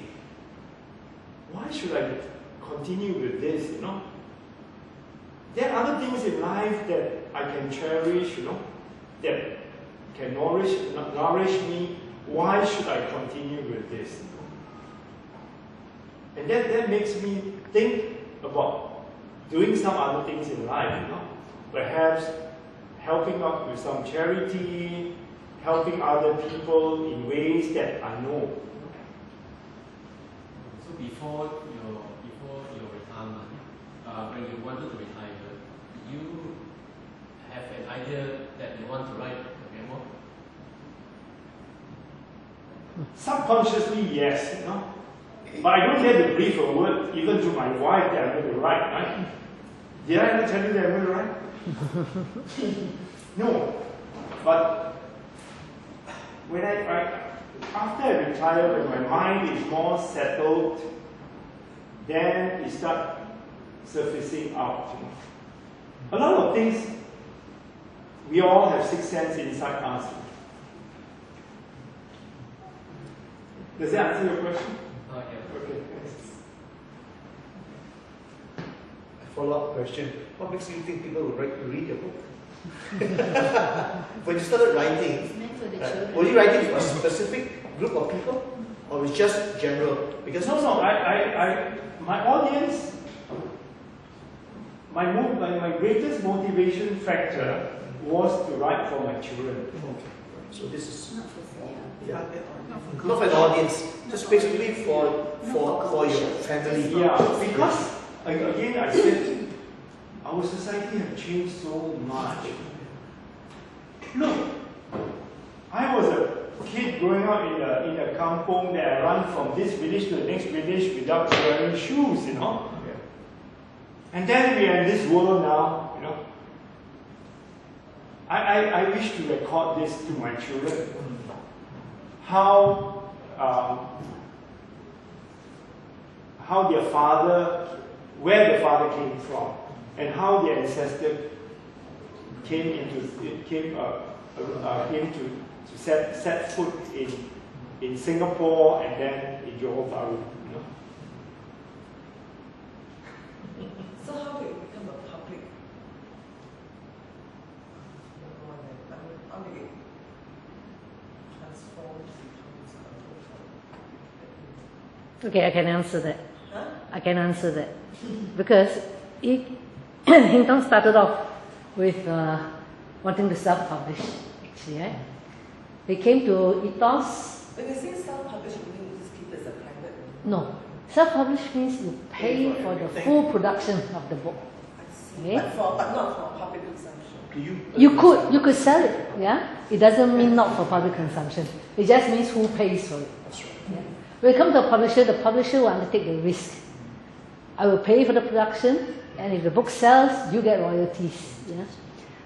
Speaker 1: why should I continue with this? There are other things in life that I can cherish, that can nourish me. Why should I continue with this? And that makes me think about doing some other things in life, Perhaps helping out with some charity, helping other people in ways that I know.
Speaker 4: So before your when you wanted to retire, did you have an idea that you want to write a memoir?
Speaker 1: Subconsciously, yes, you know. But I don't dare to breathe a word even to my wife that I'm going to write, right? Did I ever tell you that I'm going to write? No. But when after I retire, when my mind is more settled, then it starts surfacing out. You know. A lot of things, we all have sixth sense inside us. Does that answer your question?
Speaker 4: Yeah.
Speaker 1: Okay, thanks.
Speaker 3: A follow-up question. What makes you think people would read your book? When you started writing,
Speaker 2: It's meant for the children.
Speaker 3: were you writing for a specific group of people? Or it's just general? Because
Speaker 1: No, my audience, my greatest motivation factor was to write for my children.
Speaker 3: Okay. So this is
Speaker 2: Not for
Speaker 3: yeah, not for the audience, just basically for your family.
Speaker 1: Yeah, because again I said our society has changed so much. Look, I was a kid growing up in a kampong that I run from this village to the next village without wearing shoes, you know.
Speaker 3: Yeah.
Speaker 1: And then we are in this world now, you know. I wish to record this to my children. How their father, where their father came from, and how their ancestor came to set foot in Singapore and then in Johor Bahru. You know?
Speaker 5: So how did it become a public? How did it transform?
Speaker 2: Okay, I can answer that.
Speaker 5: Huh?
Speaker 2: I can answer that. Because Heng Thong started off with wanting to self-publish, actually, right? They came to Ethos.
Speaker 5: When you say self-published, you mean you just keep it as a private?
Speaker 2: No, self-publish means you pay for the full production of the book.
Speaker 5: I see.
Speaker 2: Okay.
Speaker 5: But not for public consumption.
Speaker 3: Do you?
Speaker 2: You could sell it, yeah? It doesn't mean not for public consumption. It just means who pays for it.
Speaker 3: That's right.
Speaker 2: Yeah. When you come to a publisher, the publisher will undertake the risk. I will pay for the production, and if the book sells, you get royalties. Yeah?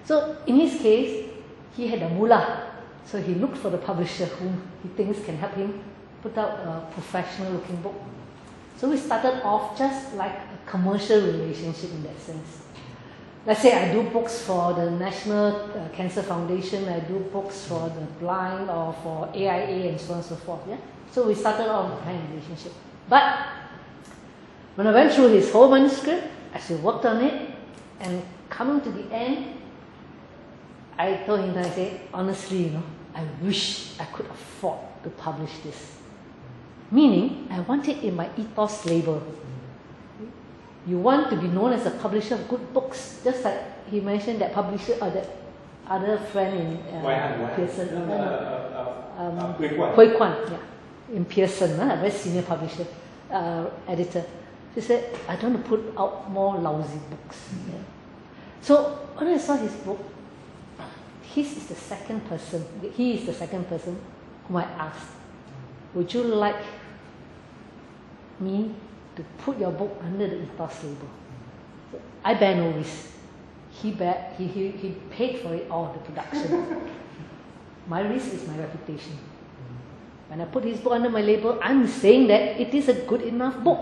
Speaker 2: So in his case, he had a mullah. So he looked for the publisher whom he thinks can help him put out a professional looking book. So we started off just like a commercial relationship in that sense. Let's say I do books for the National Cancer Foundation, I do books for the blind or for AIA and so on and so forth. Yeah? So we started off with a kind of relationship. But when I went through his whole manuscript, as we worked on it, and coming to the end, I told him, I said, honestly, you know, I wish I could afford to publish this. Meaning, I want it in my ethos label. You want to be known as a publisher of good books, just like he mentioned that publisher or that other friend in Pearson. Hui Kwan, yeah, in Pearson, a very senior publisher, editor. She said, I don't want to put out more lousy books. Yeah. So when I saw his book, he is the second person whom I asked, would you like me to put your book under the ethos label? So I bear no risk. He paid for it all, the production. My risk is my reputation. When I put his book under my label, I'm saying that it is a good enough book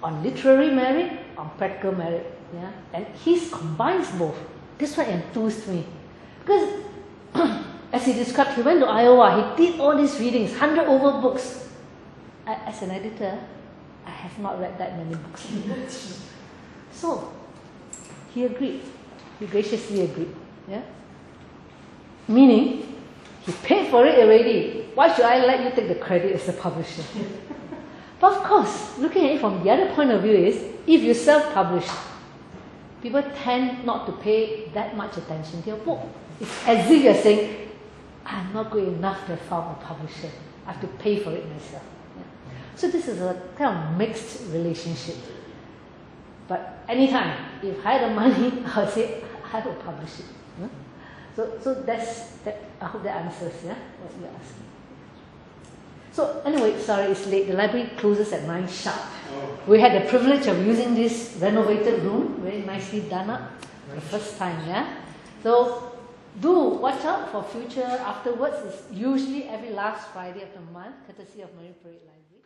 Speaker 2: on literary merit, on practical merit. Yeah? And he combines both. This one enthused me. Because as he described, he went to Iowa, he did all these readings, 100 over books. As an editor, I have not read that many books. So, he agreed. He graciously agreed. Yeah? Meaning, he paid for it already. Why should I let you take the credit as the publisher? But of course, looking at it from the other point of view is, if you self-publish, people tend not to pay that much attention to your book. It's as if you're saying, I'm not good enough to have found a publisher. I have to pay for it myself. Yeah. So this is a kind of mixed relationship. But anytime, if I had the money, I would say I will publish it. Huh? So that's that. I hope that answers, yeah, what you're asking. So anyway, sorry, it's late. The library closes at 9 sharp.
Speaker 1: Oh.
Speaker 2: We had the privilege of using this renovated room, very nicely done up, the first time, yeah. So do watch out for future afterwards. It's usually every last Friday of the month, courtesy of Marine Parade Library.